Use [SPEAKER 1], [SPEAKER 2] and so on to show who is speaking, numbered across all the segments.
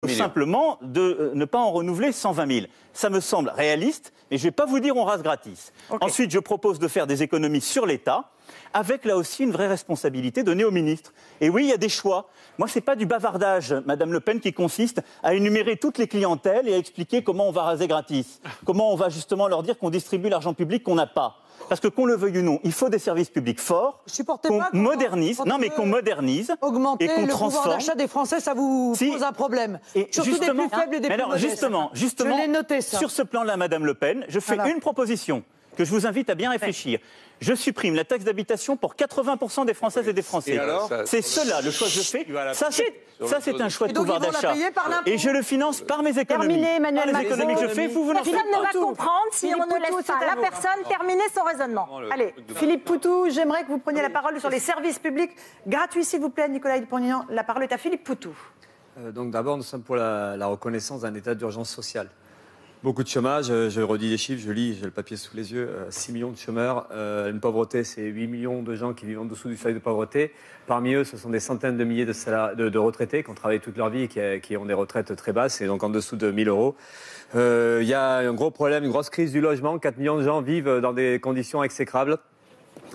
[SPEAKER 1] simplement de ne pas en renouveler 120 000. Ça me semble réaliste, mais je ne vais pas vous dire on rase gratis. Okay. Ensuite, je propose de faire des économies sur l'État, avec là aussi une vraie responsabilité donnée au ministre. Et oui, il y a des choix. Moi, ce n'est pas du bavardage, Madame Le Pen, qui consiste à énumérer toutes les clientèles et à expliquer comment on va raser gratis. Comment on va justement leur dire qu'on distribuer l'argent public qu'on n'a pas. Parce que qu'on le veuille ou non, il faut des services publics forts, qu'on modernise, qu'on modernise
[SPEAKER 2] augmenter
[SPEAKER 1] et qu'on
[SPEAKER 2] le
[SPEAKER 1] transforme.
[SPEAKER 2] Pouvoir d'achat des Français, ça vous pose un problème.
[SPEAKER 1] Et
[SPEAKER 2] surtout des plus faibles et des plus modestes.
[SPEAKER 1] Justement,
[SPEAKER 2] je l'ai noté, ça.
[SPEAKER 1] Sur ce plan-là, Madame Le Pen, je fais une proposition que je vous invite à bien réfléchir. Je supprime la taxe d'habitation pour 80% des Françaises et des Français. C'est cela le choix que je fais. Ça, c'est un choix de pouvoir d'achat. Et je le finance par mes économies.
[SPEAKER 3] Terminé, Emmanuel Macron.
[SPEAKER 1] Les économies que je fais, vous
[SPEAKER 3] Personne ne va comprendre si on ne laisse pas la personne terminer son raisonnement.
[SPEAKER 2] Allez, Philippe Poutou, j'aimerais que vous preniez la parole sur les services publics gratuits, s'il vous plaît, Nicolas Dupont-Aignan. La parole est à Philippe Poutou.
[SPEAKER 4] Donc d'abord, nous sommes pour la reconnaissance d'un état d'urgence sociale. Beaucoup de chômage, je redis les chiffres, je lis, j'ai le papier sous les yeux, 6 millions de chômeurs, une pauvreté, c'est 8 millions de gens qui vivent en dessous du seuil de pauvreté. Parmi eux, ce sont des centaines de milliers de retraités qui ont travaillé toute leur vie et qui ont des retraites très basses et donc en dessous de 1 000 euros. Il y a un gros problème, une grosse crise du logement, 4 millions de gens vivent dans des conditions exécrables.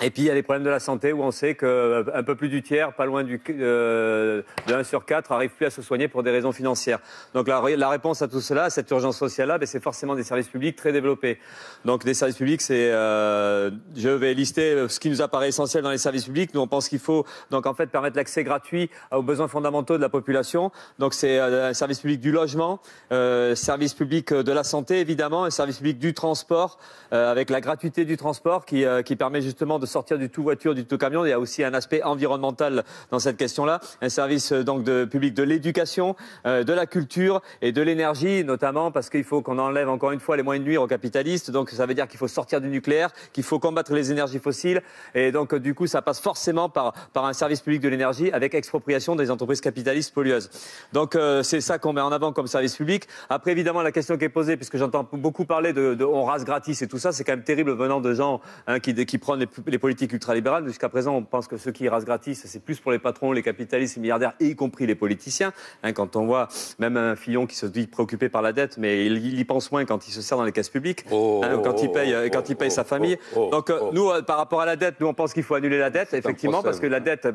[SPEAKER 4] Et puis il y a les problèmes de la santé où on sait qu'un peu plus du tiers, pas loin de 1 sur 4, n'arrive plus à se soigner pour des raisons financières. Donc la réponse à tout cela, à cette urgence sociale-là, c'est forcément des services publics très développés. Donc des services publics, je vais lister ce qui nous apparaît essentiel dans les services publics. Nous on pense qu'il faut donc en fait permettre l'accès gratuit aux besoins fondamentaux de la population. Donc c'est un service public du logement, service public de la santé évidemment, un service public du transport avec la gratuité du transport qui permet justement de sortir du tout voiture, du tout camion. Il y a aussi un aspect environnemental dans cette question-là. Un service donc public de l'éducation, de la culture et de l'énergie, notamment parce qu'il faut qu'on enlève encore une fois les moyens de nuire aux capitalistes. Donc ça veut dire qu'il faut sortir du nucléaire, qu'il faut combattre les énergies fossiles. Et donc du coup, ça passe forcément par un service public de l'énergie avec expropriation des entreprises capitalistes pollueuses. Donc c'est ça qu'on met en avant comme service public. Après, évidemment, la question qui est posée, puisque j'entends beaucoup parler de on rase gratis et tout ça, c'est quand même terrible venant de gens qui prennent les politiques ultralibérales. Jusqu'à présent, on pense que ceux qui rasent gratis, c'est plus pour les patrons, les capitalistes, les milliardaires, y compris les politiciens. Quand on voit même un Fillon qui se dit préoccupé par la dette, mais il y pense moins quand il se sert dans les caisses publiques, quand il paye sa famille. Donc nous, par rapport à la dette, nous on pense qu'il faut annuler la dette, effectivement, parce que la dette,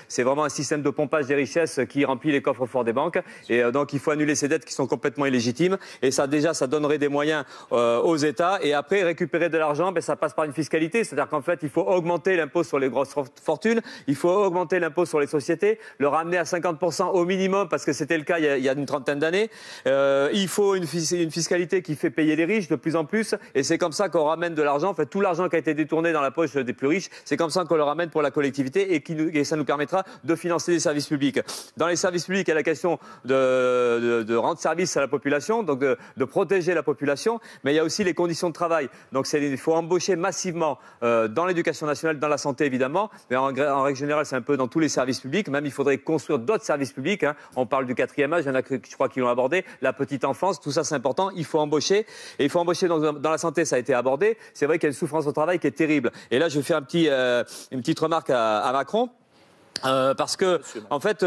[SPEAKER 4] c'est vraiment un système de pompage des richesses qui remplit les coffres forts des banques. Et donc il faut annuler ces dettes qui sont complètement illégitimes. Et ça, déjà, ça donnerait des moyens aux États. Et après, récupérer de l'argent, ça passe par une fiscalité. C'est-à-dire qu'en fait, il faut augmenter l'impôt sur les grosses fortunes, il faut augmenter l'impôt sur les sociétés, le ramener à 50% au minimum, parce que c'était le cas il y a une trentaine d'années. Il faut une fiscalité qui fait payer les riches de plus en plus, et c'est comme ça qu'on ramène de l'argent. En fait, tout l'argent qui a été détourné dans la poche des plus riches, c'est comme ça qu'on le ramène pour la collectivité, et ça nous permettra de financer les services publics. Dans les services publics, il y a la question de rendre service à la population, donc de protéger la population, mais il y a aussi les conditions de travail. Donc il faut embaucher massivement dans l'éducation nationale, dans la santé évidemment, mais en règle générale c'est un peu dans tous les services publics. Même il faudrait construire d'autres services publics. On parle du 4e âge, il y en a je crois qui l'ont abordé, la petite enfance, tout ça c'est important. Il faut embaucher, et il faut embaucher dans la santé, ça a été abordé. C'est vrai qu'il y a une souffrance au travail qui est terrible. Et là je vais faire une petite remarque à Macron, parce que en fait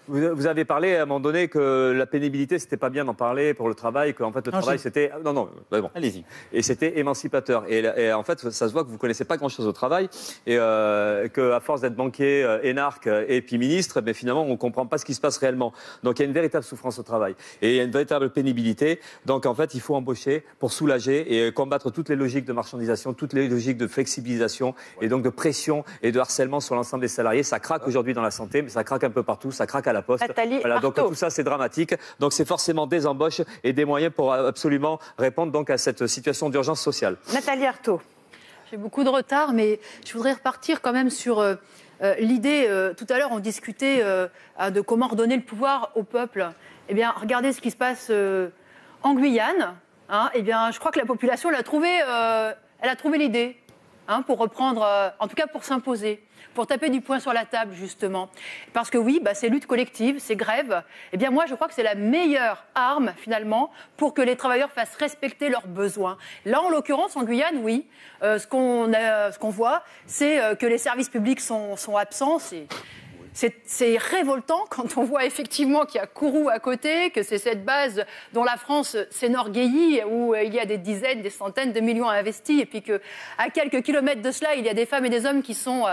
[SPEAKER 4] vous avez parlé à un moment donné que la pénibilité, c'était pas bien d'en parler pour le travail, qu'en fait le travail c'était... Non, bon. Allez-y. Et c'était émancipateur. Et en fait, ça se voit que vous connaissez pas grand-chose au travail, et qu'à force d'être banquier, énarque et puis ministre, mais finalement on comprend pas ce qui se passe réellement. Donc il y a une véritable souffrance au travail. Et il y a une véritable pénibilité. Donc en fait, il faut embaucher pour soulager et combattre toutes les logiques de marchandisation, toutes les logiques de flexibilisation, et donc de pression et de harcèlement sur l'ensemble des salariés. Ça craque aujourd'hui dans la santé, mais ça craque un peu partout, ça craque à la Poste. Voilà, donc tout ça c'est dramatique. Donc c'est forcément des embauches et des moyens pour absolument répondre donc à cette situation d'urgence sociale.
[SPEAKER 2] Nathalie Arthaud.
[SPEAKER 5] J'ai beaucoup de retard, mais je voudrais repartir quand même sur l'idée. Tout à l'heure, on discutait de comment redonner le pouvoir au peuple. Eh bien, regardez ce qui se passe en Guyane. Eh bien, je crois que la population elle a trouvé l'idée pour reprendre, en tout cas pour s'imposer. Pour taper du poing sur la table, justement. Parce que oui, c'est lutte collective, c'est grève. Eh bien, moi, je crois que c'est la meilleure arme, finalement, pour que les travailleurs fassent respecter leurs besoins. Là, en l'occurrence, en Guyane, oui, ce qu'on voit, c'est que les services publics sont absents. c'est révoltant quand on voit effectivement qu'il y a Kourou à côté, que c'est cette base dont la France s'enorgueillit, où il y a des dizaines, des centaines de millions investis, et puis qu'à quelques kilomètres de cela, il y a des femmes et des hommes qui sont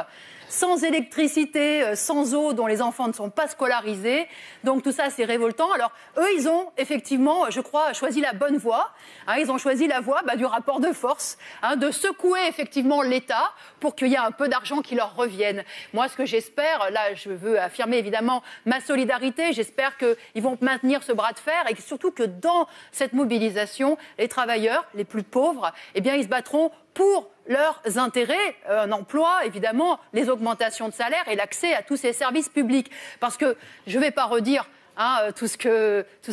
[SPEAKER 5] sans électricité, sans eau, dont les enfants ne sont pas scolarisés. Donc tout ça, c'est révoltant. Alors eux, ils ont effectivement, je crois, choisi la bonne voie. Ils ont choisi la voie du rapport de force, de secouer effectivement l'État pour qu'il y ait un peu d'argent qui leur revienne. Moi, ce que j'espère, là, je veux affirmer évidemment ma solidarité. J'espère qu'ils vont maintenir ce bras de fer et surtout que dans cette mobilisation, les travailleurs les plus pauvres, eh bien, ils se battront pour leurs intérêts, un emploi, évidemment, les augmentations de salaire et l'accès à tous ces services publics. Parce que je ne vais pas redire tout ce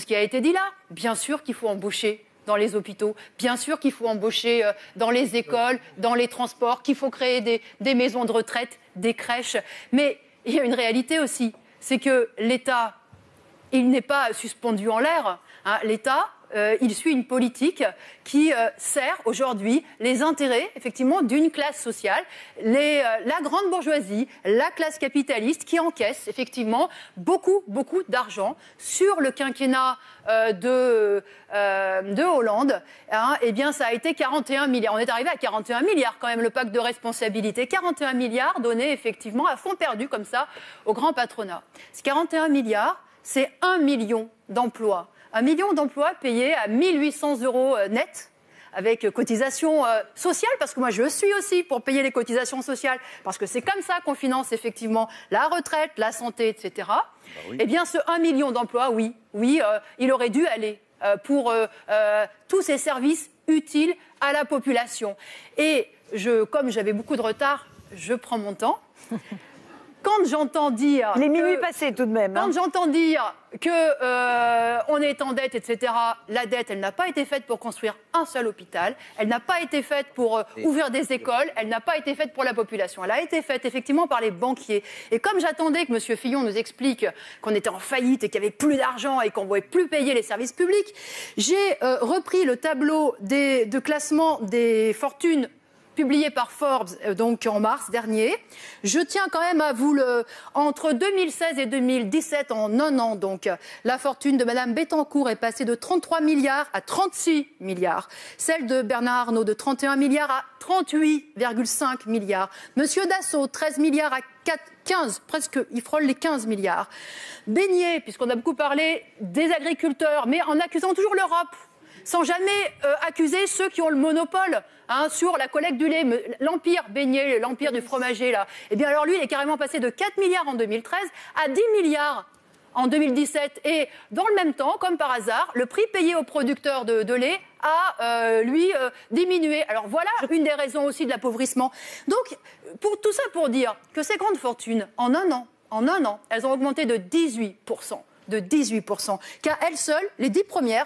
[SPEAKER 5] qui a été dit là. Bien sûr qu'il faut embaucher dans les hôpitaux, bien sûr qu'il faut embaucher dans les écoles, dans les transports, qu'il faut créer des maisons de retraite, des crèches. Mais il y a une réalité aussi, c'est que l'État, il n'est pas suspendu en l'air. L'État, il suit une politique qui sert aujourd'hui les intérêts, effectivement, d'une classe sociale, la grande bourgeoisie, la classe capitaliste qui encaisse, effectivement, beaucoup d'argent sur le quinquennat de Hollande. Eh bien, ça a été 41 milliards. On est arrivé à 41 milliards, quand même, le pacte de responsabilité. 41 milliards donnés, effectivement, à fond perdu, comme ça, au grand patronat. Ces 41 milliards, c'est 1 million d'emplois. 1 million d'emplois payés à 1 800 € net, avec cotisations sociales, parce que moi je suis aussi pour payer les cotisations sociales, parce que c'est comme ça qu'on finance effectivement la retraite, la santé, etc. Oui. Eh bien, ce 1 million d'emplois, oui, il aurait dû aller pour tous ces services utiles à la population. Et comme j'avais beaucoup de retard, je prends mon temps. Quand j'entends dire...
[SPEAKER 2] Les minuit passés tout de même.
[SPEAKER 5] Quand j'entends dire qu'on est en dette, etc., la dette, elle n'a pas été faite pour construire un seul hôpital, elle n'a pas été faite pour ouvrir des écoles, elle n'a pas été faite pour la population. Elle a été faite effectivement par les banquiers. Et comme j'attendais que M. Fillon nous explique qu'on était en faillite et qu'il n'y avait plus d'argent et qu'on ne pouvait plus payer les services publics, j'ai repris le tableau de classement des fortunes publié par Forbes donc en mars dernier. Je tiens quand même à vous entre 2016 et 2017, en un an, donc, la fortune de Mme Bettencourt est passée de 33 milliards à 36 milliards. Celle de Bernard Arnault de 31 milliards à 38,5 milliards. Monsieur Dassault, 13 milliards à 15, presque, il frôle les 15 milliards. Beignet, puisqu'on a beaucoup parlé des agriculteurs, mais en accusant toujours l'Europe, sans jamais accuser ceux qui ont le monopole sur la collecte du lait. L'empire Beignet, l'empire du fromager, là, eh bien alors lui, il est carrément passé de 4 milliards en 2013 à 10 milliards en 2017. Et dans le même temps, comme par hasard, le prix payé aux producteurs de lait a, diminué. Alors voilà une des raisons aussi de l'appauvrissement. Donc, tout ça pour dire que ces grandes fortunes, en un an, elles ont augmenté de 18%. De 18%. Car elles seules, les 10 premières,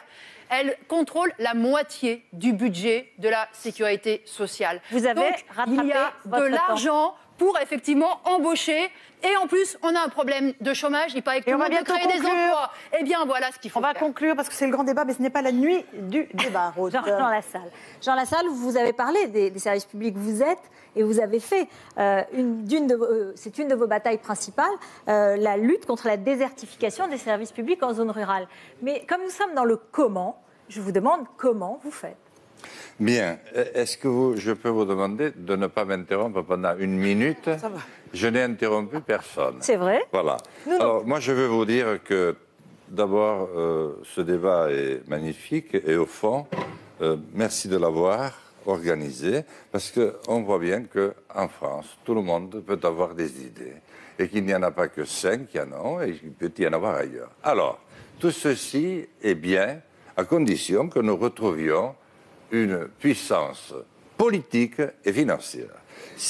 [SPEAKER 5] elles contrôlent la moitié du budget de la sécurité sociale.
[SPEAKER 3] Vous avez rattrapé
[SPEAKER 5] il y a de l'argent pour effectivement embaucher. Et en plus, on a un problème de chômage. Il paraît que tout le monde veut créer des emplois. Eh bien, voilà ce qu'il faut faire.
[SPEAKER 2] On va conclure parce que c'est le grand débat, mais ce n'est pas la nuit du débat, Rose.
[SPEAKER 3] Jean Lassalle. Jean Lassalle, vous avez parlé des services publics. Vous êtes et vous avez fait c'est une de vos batailles principales, la lutte contre la désertification des services publics en zone rurale. Mais comme nous sommes dans le comment, je vous demande comment vous faites.
[SPEAKER 6] Bien. Est-ce que je peux vous demander de ne pas m'interrompre pendant 1 minute? Ça va. Je n'ai interrompu personne.
[SPEAKER 3] C'est vrai.
[SPEAKER 6] Voilà. Alors, moi, je veux vous dire que, d'abord, ce débat est magnifique et, au fond, merci de l'avoir organisé, parce qu'on voit bien qu'en France, tout le monde peut avoir des idées et qu'il n'y en a pas que 5 qui en ont et qu'il peut y en avoir ailleurs. Alors, tout ceci est bien à condition que nous retrouvions une puissance politique et financière.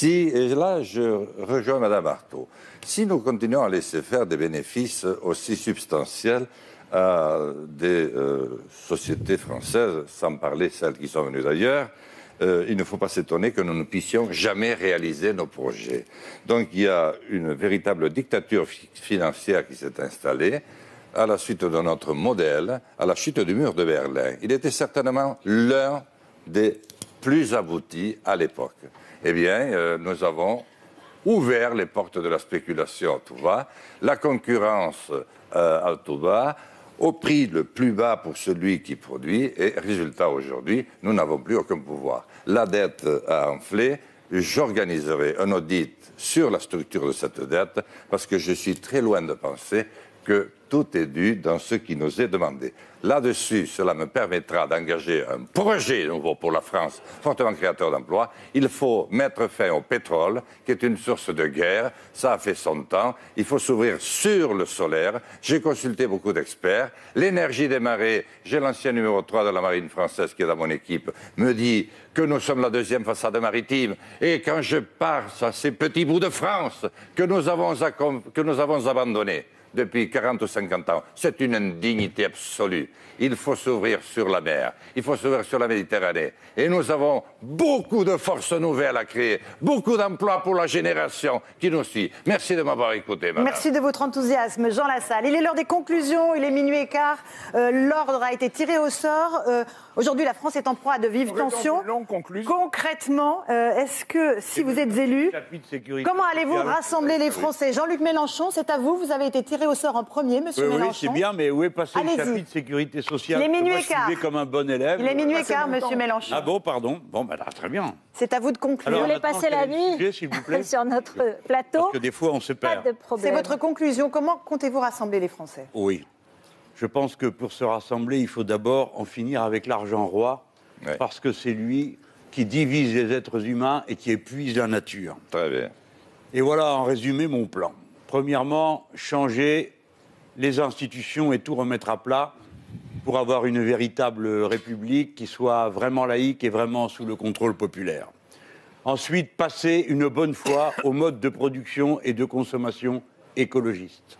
[SPEAKER 6] Et là, je rejoins Mme Arthaud. Si nous continuons à laisser faire des bénéfices aussi substantiels à des sociétés françaises, sans parler celles qui sont venues d'ailleurs, il ne faut pas s'étonner que nous ne puissions jamais réaliser nos projets. Donc il y a une véritable dictature financière qui s'est installée à la suite de notre modèle, à la chute du mur de Berlin. Il était certainement l'un des plus aboutis à l'époque. Eh bien, nous avons ouvert les portes de la spéculation à tout va, la concurrence à tout va, au prix le plus bas pour celui qui produit, et résultat aujourd'hui, nous n'avons plus aucun pouvoir. La dette a enflé, j'organiserai un audit sur la structure de cette dette, parce que je suis très loin de penser que tout est dû dans ce qui nous est demandé. Là-dessus, cela me permettra d'engager un projet nouveau pour la France, fortement créateur d'emplois. Il faut mettre fin au pétrole, qui est une source de guerre. Ça a fait son temps. Il faut s'ouvrir sur le solaire. J'ai consulté beaucoup d'experts. L'énergie des marées, j'ai l'ancien numéro 3 de la marine française qui est dans mon équipe, me dit que nous sommes la deuxième façade maritime. Et quand je pense à ces petits bouts de France que nous avons abandonnés, depuis 40 ou 50 ans. C'est une indignité absolue. Il faut s'ouvrir sur la mer, il faut s'ouvrir sur la Méditerranée. Et nous avons beaucoup de forces nouvelles à créer, beaucoup d'emplois pour la génération qui nous suit. Merci de m'avoir écouté, madame.
[SPEAKER 2] Merci de votre enthousiasme, Jean Lassalle. Il est l'heure des conclusions, il est minuit et quart. L'ordre a été tiré au sort. Aujourd'hui, la France est en proie à de vives tensions. Concrètement, est-ce que, si vous êtes élu, comment allez-vous rassembler les Français? Jean-Luc Mélenchon, c'est à vous. Vous avez été tiré au sort en premier, monsieur Mélenchon.
[SPEAKER 7] Oui, c'est bien, mais où est passé le chapitre sécurité sociale?
[SPEAKER 2] Il est minuit
[SPEAKER 7] et
[SPEAKER 2] quart.
[SPEAKER 7] Comme un bon élève.
[SPEAKER 2] Il est minuit et quart, monsieur Mélenchon.
[SPEAKER 7] Ah bon, pardon. Bon, ben là, très bien.
[SPEAKER 2] C'est à vous de conclure.
[SPEAKER 3] Vous voulez passer la nuit
[SPEAKER 7] s'il vous plaît,
[SPEAKER 3] sur notre plateau?
[SPEAKER 7] Parce que des fois, on se perd.
[SPEAKER 3] Pas de problème.
[SPEAKER 2] C'est votre conclusion. Comment comptez-vous rassembler les Français?
[SPEAKER 7] Oui. Je pense que pour se rassembler, il faut d'abord en finir avec l'argent roi, parce que c'est lui qui divise les êtres humains et qui épuise la nature.
[SPEAKER 6] Très bien.
[SPEAKER 7] Et voilà, en résumé, mon plan. Premièrement, changer les institutions et tout remettre à plat pour avoir une véritable république qui soit vraiment laïque et vraiment sous le contrôle populaire. Ensuite, passer une bonne fois au mode de production et de consommation écologiste.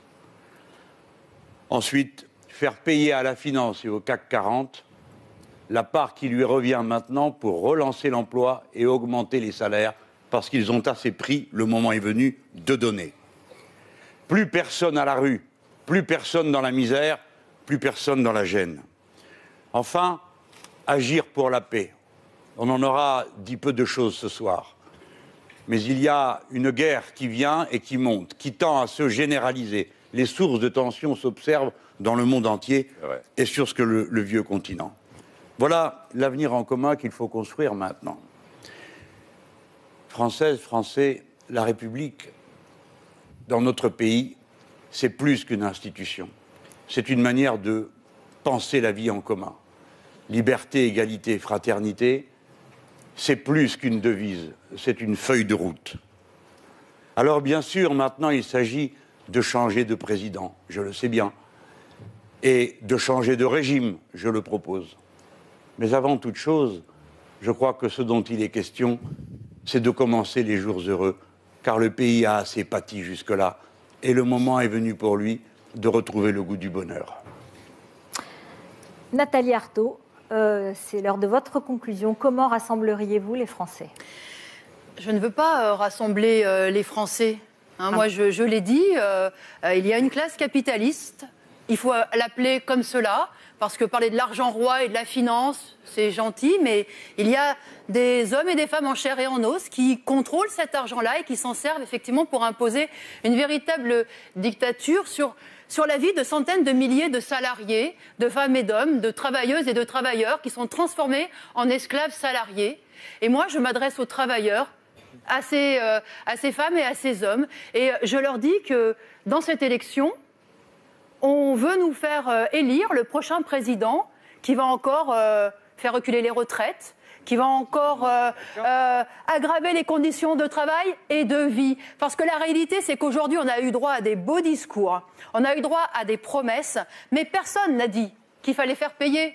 [SPEAKER 7] Ensuite, faire payer à la finance et au CAC 40 la part qui lui revient maintenant pour relancer l'emploi et augmenter les salaires parce qu'ils ont assez pris, le moment est venu, de donner. Plus personne à la rue, plus personne dans la misère, plus personne dans la gêne. Enfin, agir pour la paix. On en aura dit peu de choses ce soir. Mais il y a une guerre qui vient et qui monte, qui tend à se généraliser. Les sources de tension s'observent dans le monde entier et sur ce que le vieux continent. Voilà l'avenir en commun qu'il faut construire maintenant. Françaises, Français, la République, dans notre pays, c'est plus qu'une institution. C'est une manière de penser la vie en commun. Liberté, égalité, fraternité, c'est plus qu'une devise, c'est une feuille de route. Alors bien sûr, maintenant, il s'agit de changer de président, je le sais bien, et de changer de régime, je le propose. Mais avant toute chose, je crois que ce dont il est question, c'est de commencer les jours heureux, car le pays a assez pâti jusque-là, et le moment est venu pour lui de retrouver le goût du bonheur.
[SPEAKER 3] Nathalie Arthaud, c'est l'heure de votre conclusion. Comment rassembleriez-vous les Français?
[SPEAKER 5] Je ne veux pas rassembler les Français. Moi, je l'ai dit, il y a une classe capitaliste. Il faut l'appeler comme cela, parce que parler de l'argent roi et de la finance, c'est gentil, mais il y a des hommes et des femmes en chair et en os qui contrôlent cet argent-là et qui s'en servent effectivement pour imposer une véritable dictature sur la vie de centaines de milliers de salariés, de femmes et d'hommes, de travailleuses et de travailleurs qui sont transformés en esclaves salariés. Et moi, je m'adresse aux travailleurs, à ces femmes et à ces hommes, et je leur dis que dans cette élection, on veut nous faire élire le prochain président qui va encore faire reculer les retraites, qui va encore aggraver les conditions de travail et de vie. Parce que la réalité, c'est qu'aujourd'hui, on a eu droit à des beaux discours, on a eu droit à des promesses, mais personne n'a dit qu'il fallait faire payer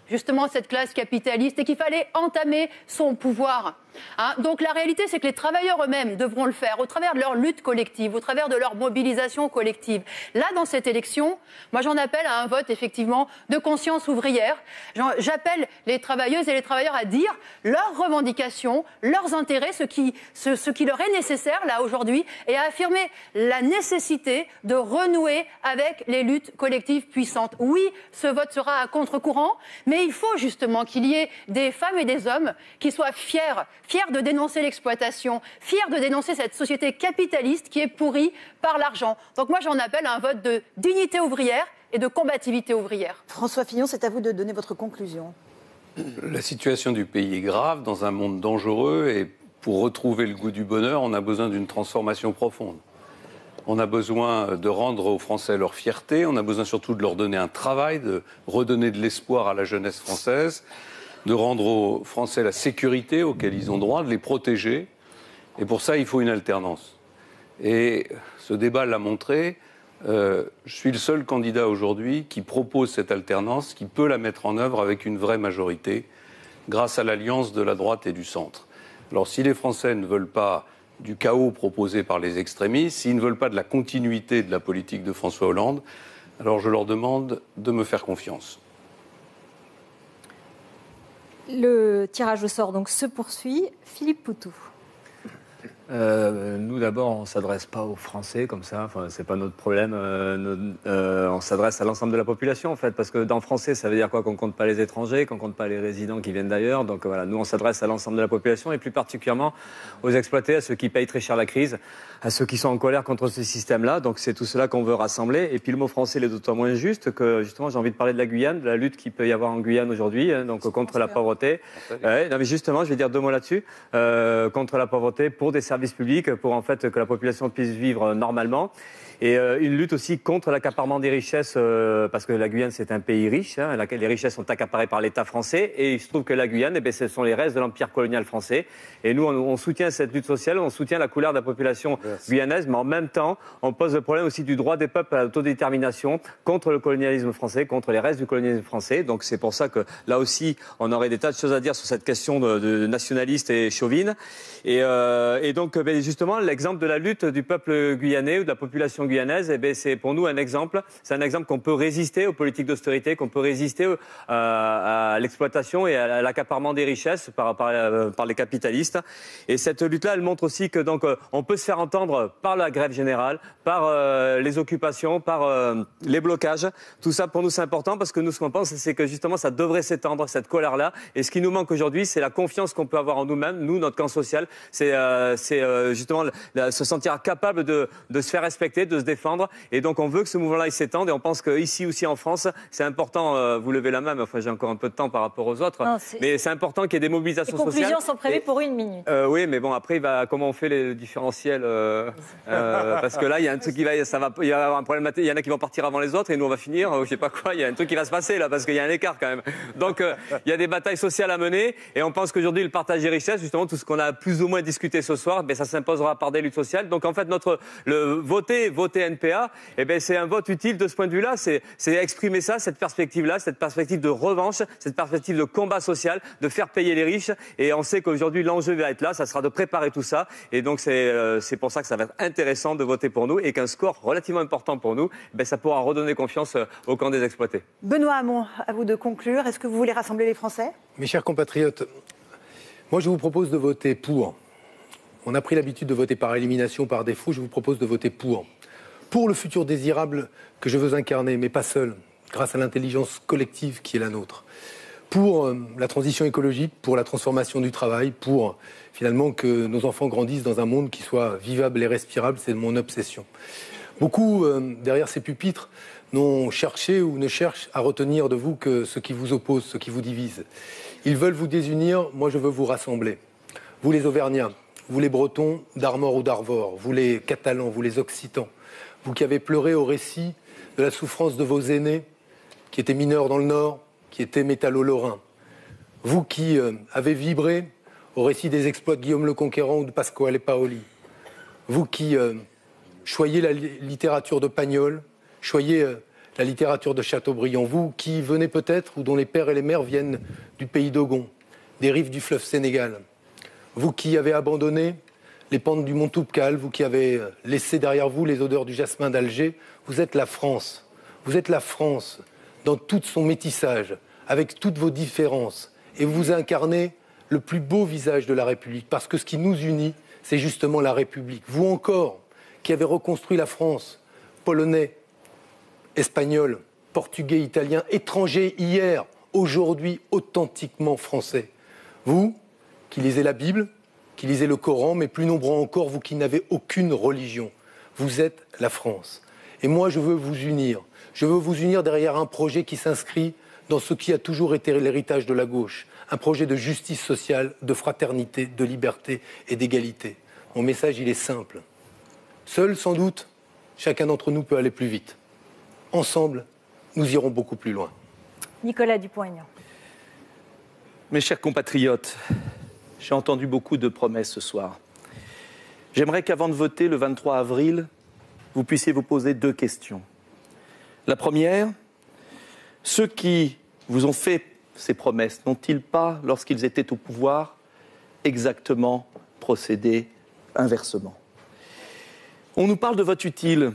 [SPEAKER 5] justement cette classe capitaliste et qu'il fallait entamer son pouvoir. Donc la réalité, c'est que les travailleurs eux-mêmes devront le faire au travers de leur lutte collective, au travers de leur mobilisation collective. Là, dans cette élection, moi j'en appelle à un vote effectivement de conscience ouvrière. J'appelle les travailleuses et les travailleurs à dire leurs revendications, leurs intérêts, ce qui leur est nécessaire là aujourd'hui, et à affirmer la nécessité de renouer avec les luttes collectives puissantes. Oui, ce vote sera à contre-courant, mais il faut justement qu'il y ait des femmes et des hommes qui soient fiers fiers de dénoncer l'exploitation, fiers de dénoncer cette société capitaliste qui est pourrie par l'argent. Donc moi, j'en appelle à un vote de dignité ouvrière et de combativité ouvrière.
[SPEAKER 2] François Fillon, c'est à vous de donner votre conclusion.
[SPEAKER 8] La situation du pays est grave, dans un monde dangereux, et pour retrouver le goût du bonheur, on a besoin d'une transformation profonde. On a besoin de rendre aux Français leur fierté, on a besoin surtout de leur donner un travail, de redonner de l'espoir à la jeunesse française, de rendre aux Français la sécurité auquel ils ont droit, de les protéger. Et pour ça, il faut une alternance. Et ce débat l'a montré. Je suis le seul candidat aujourd'hui qui propose cette alternance, qui peut la mettre en œuvre avec une vraie majorité, grâce à l'alliance de la droite et du centre. Alors si les Français ne veulent pas du chaos proposé par les extrémistes, s'ils ne veulent pas de la continuité de la politique de François Hollande, alors je leur demande de me faire confiance.
[SPEAKER 3] Le tirage au sort donc se poursuit. Philippe Poutou.
[SPEAKER 4] Nous, d'abord, on ne s'adresse pas aux Français comme ça, enfin, ce n'est pas notre problème. On s'adresse à l'ensemble de la population, en fait, parce que dans français, ça veut dire quoi? Qu'on ne compte pas les étrangers, qu'on ne compte pas les résidents qui viennent d'ailleurs. Donc voilà, nous, on s'adresse à l'ensemble de la population et plus particulièrement aux exploités, à ceux qui payent très cher la crise, à ceux qui sont en colère contre ce système-là. Donc c'est tout cela qu'on veut rassembler. Et puis le mot français, il est d'autant moins juste que, justement, j'ai envie de parler de la Guyane, de la lutte qu'il peut y avoir en Guyane aujourd'hui, donc contre la pauvreté. Non, mais justement, je vais dire deux mots là-dessus. Contre la pauvreté, pour des services publics, pour en fait que la population puisse vivre normalement. Et une lutte aussi contre l'accaparement des richesses, parce que la Guyane, c'est un pays riche, hein, les richesses sont accaparées par l'État français, et il se trouve que la Guyane, eh bien, ce sont les restes de l'empire colonial français. Et nous, on soutient cette lutte sociale, on soutient la couleur de la population guyanaise, mais en même temps, on pose le problème aussi du droit des peuples à l'autodétermination contre le colonialisme français, contre les restes du colonialisme français. Donc c'est pour ça que là aussi, on aurait des tas de choses à dire sur cette question de nationaliste et chauvine. Et donc, justement, l'exemple de la lutte du peuple guyanais ou de la population guyanaise, c'est pour nous un exemple. C'est un exemple qu'on peut résister aux politiques d'austérité, qu'on peut résister à l'exploitation et à l'accaparement des richesses par les capitalistes. Et cette lutte-là, elle montre aussi que donc on peut se faire entendre par la grève générale, par les occupations, par les blocages. Tout ça, pour nous, c'est important parce que nous, ce qu'on pense, c'est que justement, ça devrait s'étendre, cette colère-là. Et ce qui nous manque aujourd'hui, c'est la confiance qu'on peut avoir en nous-mêmes, nous, notre camp social. C'est justement se sentir capable de se faire respecter, de se défendre. Et donc, on veut que ce mouvement-là, il s'étende. Et on pense qu'ici aussi en France, c'est important, vous levez la main, mais enfin, j'ai encore un peu de temps par rapport aux autres. Non, mais c'est important qu'il y ait des mobilisations sociales.
[SPEAKER 3] Les conclusions sont prévues pour 1 minute.
[SPEAKER 4] Oui, mais bon, après, comment on fait les différentiels parce que là, il y a un truc il va y avoir un problème. Il y en a qui vont partir avant les autres et nous, on va finir, je sais pas quoi. Il y a un truc qui va se passer là, parce qu'il y a un écart quand même. Donc, il y a des batailles sociales à mener. Et on pense qu'aujourd'hui, le partage des richesses, justement, tout ce qu'on a plus ou moins discuté ce soir, ça s'imposera par des luttes sociales. Donc, en fait, voter NPA, c'est un vote utile de ce point de vue-là. C'est exprimer ça, cette perspective-là, cette perspective de revanche, cette perspective de combat social, de faire payer les riches. Et on sait qu'aujourd'hui, l'enjeu va être là, ça sera de préparer tout ça. Et donc, c'est pour ça que ça va être intéressant de voter pour nous et qu'un score relativement important pour nous, ça pourra redonner confiance au camp des exploités.
[SPEAKER 2] Benoît Hamon, à vous de conclure. Est-ce que vous voulez rassembler les Français?
[SPEAKER 9] Mes chers compatriotes, moi, je vous propose de voter pour. On a pris l'habitude de voter par élimination, par défaut. Je vous propose de voter pour. Pour le futur désirable que je veux incarner, mais pas seul, grâce à l'intelligence collective qui est la nôtre. Pour la transition écologique, pour la transformation du travail, pour finalement que nos enfants grandissent dans un monde qui soit vivable et respirable, c'est mon obsession. Beaucoup, derrière ces pupitres, n'ont cherché ou ne cherchent à retenir de vous que ce qui vous oppose, ce qui vous divise. Ils veulent vous désunir, moi je veux vous rassembler. Vous les Auvergnats, vous les Bretons d'Armor ou d'Arvor, vous les Catalans, vous les Occitans, vous qui avez pleuré au récit de la souffrance de vos aînés, qui étaient mineurs dans le Nord, qui étaient métallo-lorrains. Vous qui avez vibré au récit des exploits de Guillaume le Conquérant ou de Pasquale Paoli. Vous qui choyez la littérature de Pagnol, choyez la littérature de Chateaubriand. Vous qui venez peut-être, ou dont les pères et les mères viennent du pays d'Ogon, des rives du fleuve Sénégal. Vous qui avez abandonné les pentes du mont Toubkal, vous qui avez laissé derrière vous les odeurs du jasmin d'Alger, vous êtes la France. Vous êtes la France dans tout son métissage, avec toutes vos différences. Et vous incarnez le plus beau visage de la République, parce que ce qui nous unit, c'est justement la République. Vous encore, qui avez reconstruit la France, Polonais, Espagnols, Portugais, Italiens, étrangers hier, aujourd'hui authentiquement français. Vous, qui lisez la Bible, qui lisez le Coran, mais plus nombreux encore, vous qui n'avez aucune religion. Vous êtes la France. Et moi, je veux vous unir. Je veux vous unir derrière un projet qui s'inscrit dans ce qui a toujours été l'héritage de la gauche. Un projet de justice sociale, de fraternité, de liberté et d'égalité. Mon message, il est simple. Seul, sans doute, chacun d'entre nous peut aller plus vite. Ensemble, nous irons beaucoup plus loin.
[SPEAKER 3] Nicolas Dupont-Aignan.
[SPEAKER 10] Mes chers compatriotes, j'ai entendu beaucoup de promesses ce soir. J'aimerais qu'avant de voter le 23 avril, vous puissiez vous poser 2 questions. La première, ceux qui vous ont fait ces promesses, n'ont-ils pas, lorsqu'ils étaient au pouvoir, exactement procédé inversement? On nous parle de vote utile,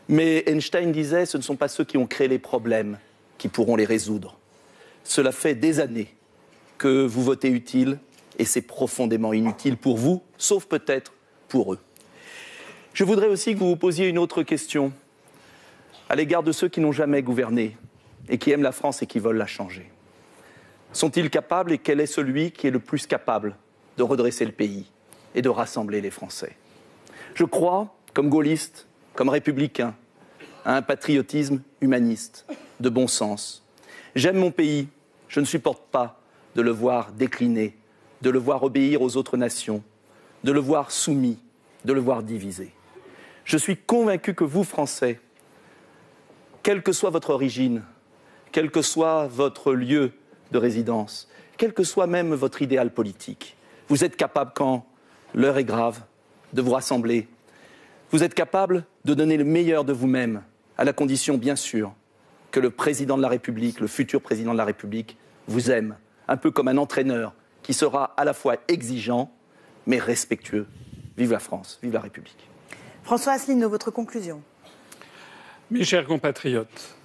[SPEAKER 10] mais Einstein disait, ce ne sont pas ceux qui ont créé les problèmes qui pourront les résoudre. Cela fait des années que vous votez utile et c'est profondément inutile pour vous, sauf peut-être pour eux. Je voudrais aussi que vous vous posiez une autre question à l'égard de ceux qui n'ont jamais gouverné et qui aiment la France et qui veulent la changer. Sont-ils capables et quel est celui qui est le plus capable de redresser le pays et de rassembler les Français? Je crois, comme gaulliste, comme républicain, à un patriotisme humaniste, de bon sens. J'aime mon pays, je ne supporte pas de le voir décliner, de le voir obéir aux autres nations, de le voir soumis, de le voir divisé. Je suis convaincu que vous, Français, quelle que soit votre origine, quel que soit votre lieu de résidence, quel que soit même votre idéal politique, vous êtes capable, quand l'heure est grave, de vous rassembler. Vous êtes capable de donner le meilleur de vous-même, à la condition, bien sûr, que le président de la République, le futur président de la République, vous aime, un peu comme un entraîneur qui sera à la fois exigeant, mais respectueux. Vive la France, vive la République.
[SPEAKER 2] François Asselineau, votre conclusion.
[SPEAKER 11] Mes chers compatriotes,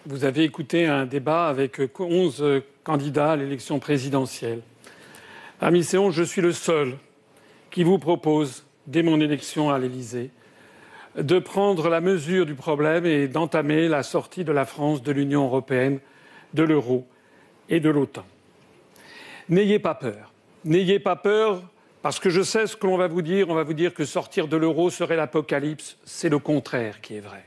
[SPEAKER 11] vous avez écouté un débat avec 11 candidats à l'élection présidentielle. Parmi ces 11, je suis le seul qui vous propose, dès mon élection à l'Élysée, de prendre la mesure du problème et d'entamer la sortie de la France de l'Union européenne, de l'euro et de l'OTAN. N'ayez pas peur, parce que je sais ce que l'on va vous dire. On va vous dire que sortir de l'euro serait l'apocalypse. C'est le contraire qui est vrai.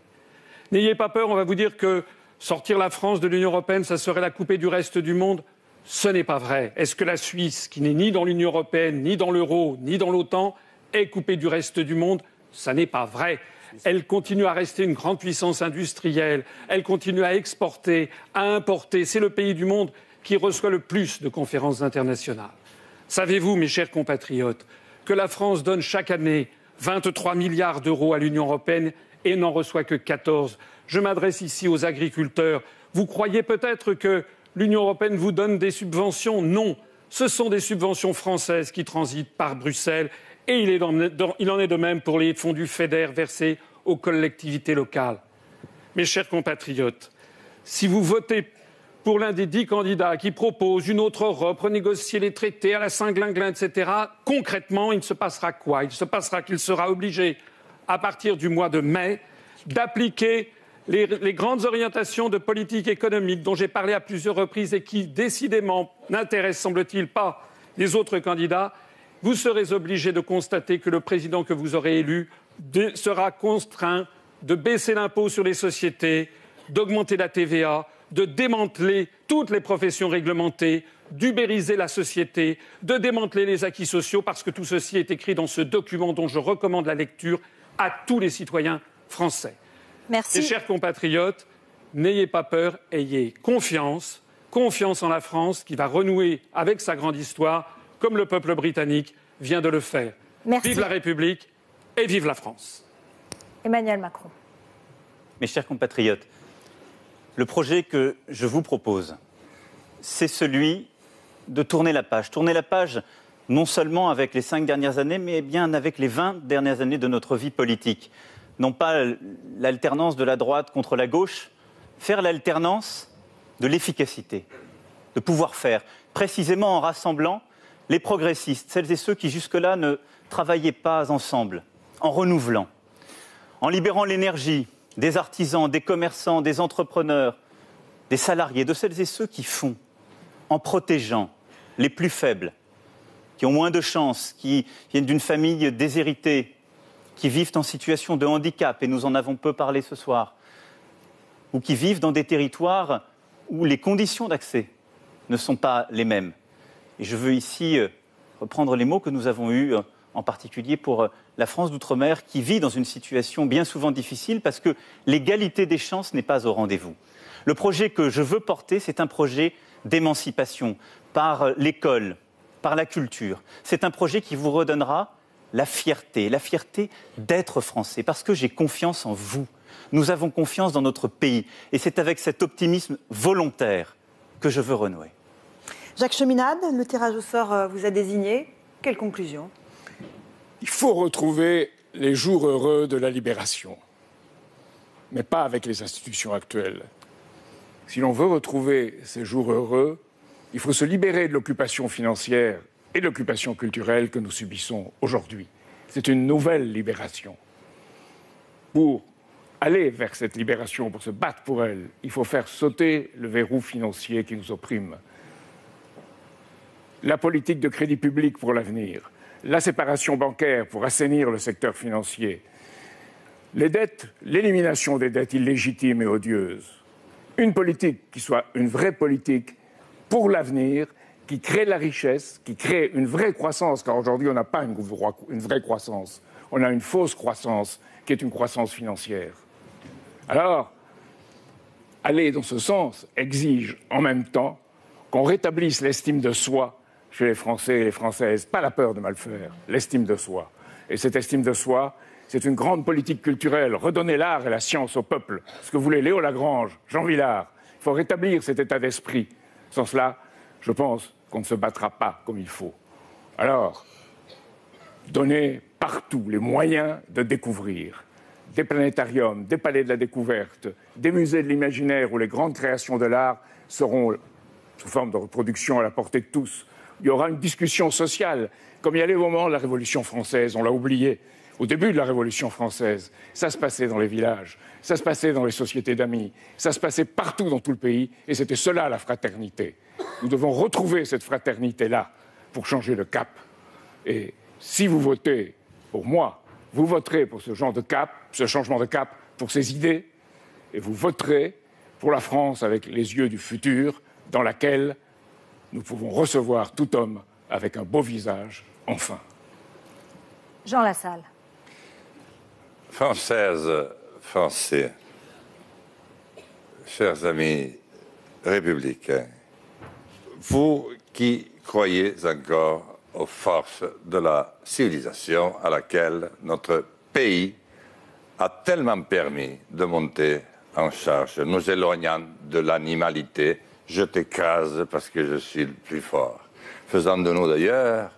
[SPEAKER 11] N'ayez pas peur, on va vous dire que sortir la France de l'Union européenne, ça serait la couper du reste du monde. Ce n'est pas vrai. Est-ce que la Suisse, qui n'est ni dans l'Union européenne, ni dans l'euro, ni dans l'OTAN, est coupée du reste du monde? Ça n'est pas vrai. Elle continue à rester une grande puissance industrielle. Elle continue à exporter, à importer. C'est le pays du monde qui reçoit le plus de conférences internationales. Savez-vous, mes chers compatriotes, que la France donne chaque année 23 milliards d'euros à l'Union européenne et n'en reçoit que 14? Je m'adresse ici aux agriculteurs. Vous croyez peut-être que l'Union européenne vous donne des subventions? Non. Ce sont des subventions françaises qui transitent par Bruxelles. Et il en est de même pour les fonds du FEDER versés aux collectivités locales. Mes chers compatriotes, si vous votez pour l'un des 10 candidats qui propose une autre Europe, renégocier les traités à la Saint-Glinglin, etc., concrètement, il ne se passera quoi? Il se passera qu'il sera obligé, à partir du mois de mai, d'appliquer les grandes orientations de politique économique dont j'ai parlé à plusieurs reprises et qui, décidément, n'intéressent, semble-t-il, pas les autres candidats. Vous serez obligé de constater que le président que vous aurez élu sera contraint de baisser l'impôt sur les sociétés, d'augmenter la TVA, de démanteler toutes les professions réglementées, d'ubériser la société, de démanteler les acquis sociaux, parce que tout ceci est écrit dans ce document dont je recommande la lecture à tous les citoyens français.
[SPEAKER 3] Merci.
[SPEAKER 11] Mes chers compatriotes, n'ayez pas peur, ayez confiance en la France qui va renouer avec sa grande histoire, comme le peuple britannique vient de le faire.
[SPEAKER 3] Merci.
[SPEAKER 11] Vive la République et vive la France.
[SPEAKER 3] Emmanuel Macron.
[SPEAKER 1] Mes chers compatriotes, le projet que je vous propose, c'est celui de tourner la page. Tourner la page non seulement avec les 5 dernières années, mais bien avec les 20 dernières années de notre vie politique. Non pas l'alternance de la droite contre la gauche, faire l'alternance de l'efficacité, de pouvoir faire, précisément en rassemblant les progressistes, celles et ceux qui jusque-là ne travaillaient pas ensemble, en renouvelant, en libérant l'énergie des artisans, des commerçants, des entrepreneurs, des salariés, de celles et ceux qui font, en protégeant les plus faibles, qui ont moins de chance, qui viennent d'une famille déshéritée, qui vivent en situation de handicap, et nous en avons peu parlé ce soir, ou qui vivent dans des territoires où les conditions d'accès ne sont pas les mêmes. Et je veux ici reprendre les mots que nous avons eus, en particulier pour la France d'outre-mer, qui vit dans une situation bien souvent difficile parce que l'égalité des chances n'est pas au rendez-vous. Le projet que je veux porter, c'est un projet d'émancipation par l'école, par la culture. C'est un projet qui vous redonnera la fierté d'être français, parce que j'ai confiance en vous. Nous avons confiance dans notre pays. Et c'est avec cet optimisme volontaire que je veux renouer.
[SPEAKER 2] Jacques Cheminade, le tirage au sort vous a désigné. Quelle conclusion ?
[SPEAKER 12] Il faut retrouver les jours heureux de la libération, mais pas avec les institutions actuelles. Si l'on veut retrouver ces jours heureux, il faut se libérer de l'occupation financière et de l'occupation culturelle que nous subissons aujourd'hui. C'est une nouvelle libération. Pour aller vers cette libération, pour se battre pour elle, il faut faire sauter le verrou financier qui nous opprime. La politique de crédit public pour l'avenir, la séparation bancaire pour assainir le secteur financier, les dettes, l'élimination des dettes illégitimes et odieuses, une politique qui soit une vraie politique pour l'avenir, qui crée de la richesse, qui crée une vraie croissance, car aujourd'hui on n'a pas une vraie croissance, on a une fausse croissance qui est une croissance financière. Alors, aller dans ce sens exige en même temps qu'on rétablisse l'estime de soi chez les Français et les Françaises, pas la peur de mal faire, l'estime de soi. Et cette estime de soi, c'est une grande politique culturelle, redonner l'art et la science au peuple, ce que voulait Léo Lagrange, Jean Villard. Il faut rétablir cet état d'esprit. Sans cela, je pense qu'on ne se battra pas comme il faut. Alors, donner partout les moyens de découvrir. Des planétariums, des palais de la découverte, des musées de l'imaginaire où les grandes créations de l'art seront sous forme de reproduction à la portée de tous. Il y aura une discussion sociale, comme il y a les moments de la Révolution française, on l'a oublié. Au début de la Révolution française, ça se passait dans les villages, ça se passait dans les sociétés d'amis, ça se passait partout dans tout le pays, et c'était cela la fraternité. Nous devons retrouver cette fraternité-là pour changer le cap. Et si vous votez pour moi, vous voterez pour ce genre de cap, ce changement de cap, pour ces idées, et vous voterez pour la France avec les yeux du futur, dans laquelle nous pouvons recevoir tout homme avec un beau visage, enfin.
[SPEAKER 3] Jean Lassalle.
[SPEAKER 6] Françaises, Français, chers amis républicains, vous qui croyez encore aux forces de la civilisation à laquelle notre pays a tellement permis de monter en charge, nous éloignant de l'animalité, je t'écrase parce que je suis le plus fort, faisant de nous d'ailleurs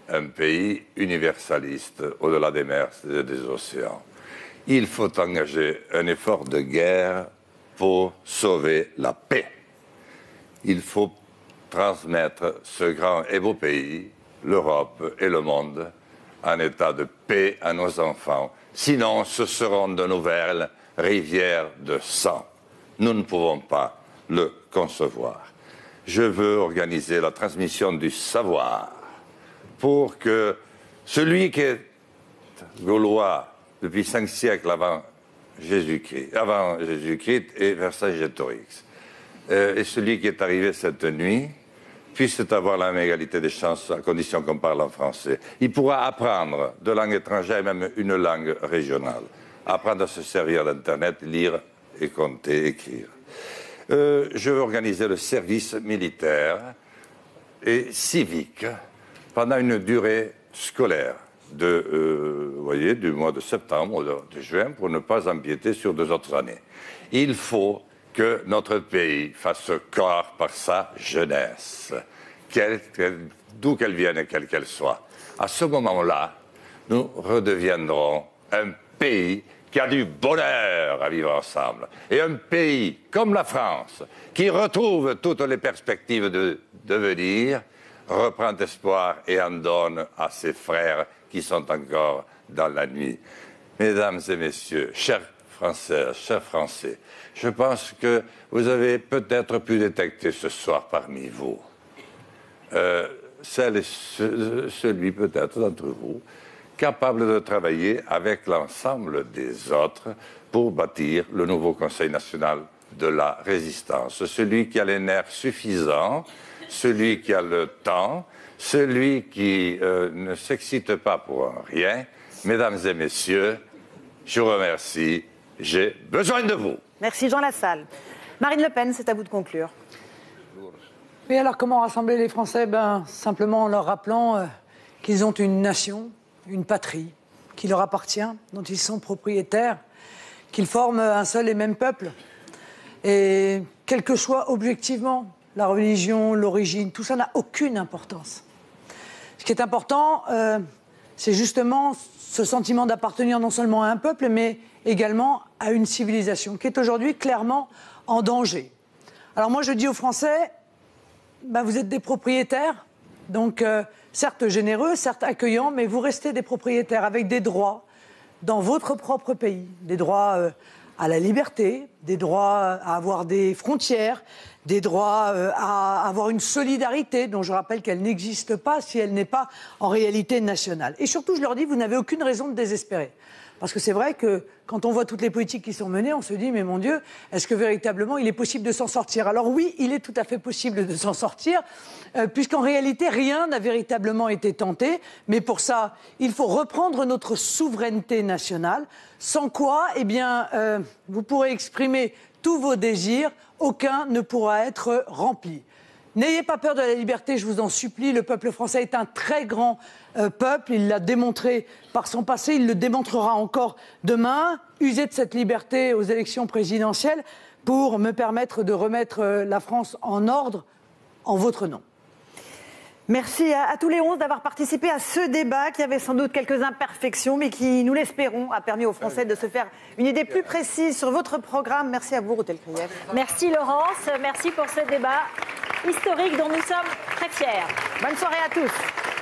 [SPEAKER 6] un pays universaliste au-delà des mers et des océans. Il faut engager un effort de guerre pour sauver la paix. Il faut transmettre ce grand et beau pays, l'Europe et le monde, en état de paix à nos enfants. Sinon, ce seront de nouvelles rivières de sang. Nous ne pouvons pas le concevoir. Je veux organiser la transmission du savoir pour que celui qui est gaulois depuis 5 siècles avant Jésus-Christ et Vercingétorix, et celui qui est arrivé cette nuit puisse avoir la même égalité des chances à condition qu'on parle en français. Il pourra apprendre de langues étrangères, même une langue régionale. Apprendre à se servir d'Internet, lire et compter, écrire. Je veux organiser le service militaire et civique pendant une durée scolaire du mois de septembre ou de juin pour ne pas empiéter sur 2 autres années. Il faut que notre pays fasse corps par sa jeunesse, d'où qu'elle vienne et quelle qu'elle soit. À ce moment-là, nous redeviendrons un pays qui a du bonheur à vivre ensemble. Et un pays comme la France, qui retrouve toutes les perspectives de devenir, reprend espoir et en donne à ses frères qui sont encore dans la nuit. Mesdames et messieurs, chers Françaises, chers Français, je pense que vous avez peut-être pu détecter ce soir parmi vous celle et celui peut-être d'entre vous capable de travailler avec l'ensemble des autres pour bâtir le nouveau Conseil national de la résistance. Celui qui a les nerfs suffisants, celui qui a le temps, celui qui ne s'excite pas pour rien. Mesdames et messieurs, je vous remercie. J'ai besoin de vous.
[SPEAKER 2] Merci Jean Lassalle. Marine Le Pen, c'est à vous de conclure.
[SPEAKER 13] Oui, alors comment rassembler les Français? Simplement en leur rappelant qu'ils ont une nation, une patrie qui leur appartient, dont ils sont propriétaires, qu'ils forment un seul et même peuple. Et quel que soit objectivement la religion, l'origine, tout ça n'a aucune importance. Ce qui est important, c'est justement ce sentiment d'appartenir non seulement à un peuple, mais également à une civilisation qui est aujourd'hui clairement en danger. Alors moi, je dis aux Français, vous êtes des propriétaires, donc certes généreux, certes accueillants, mais vous restez des propriétaires avec des droits dans votre propre pays, des droits à la liberté, des droits à avoir des frontières, des droits à avoir une solidarité dont je rappelle qu'elle n'existe pas si elle n'est pas en réalité nationale. Et surtout, je leur dis, vous n'avez aucune raison de désespérer. Parce que c'est vrai que quand on voit toutes les politiques qui sont menées, on se dit, mais mon Dieu, est-ce que véritablement il est possible de s'en sortir? Alors oui, il est tout à fait possible de s'en sortir, puisqu'en réalité, rien n'a véritablement été tenté. Mais pour ça, il faut reprendre notre souveraineté nationale, sans quoi, vous pourrez exprimer tous vos désirs, aucun ne pourra être rempli. N'ayez pas peur de la liberté, je vous en supplie. Le peuple français est un très grand peuple. Il l'a démontré par son passé, il le démontrera encore demain. Usez de cette liberté aux élections présidentielles pour me permettre de remettre la France en ordre en votre nom.
[SPEAKER 2] Merci à tous les 11 d'avoir participé à ce débat qui avait sans doute quelques imperfections, mais qui, nous l'espérons, a permis aux Français de se faire une idée plus précise sur votre programme. Merci à vous, Ruth Elkrief.
[SPEAKER 3] Merci Laurence, merci pour ce débat historique dont nous sommes très fiers.
[SPEAKER 2] Bonne soirée à tous.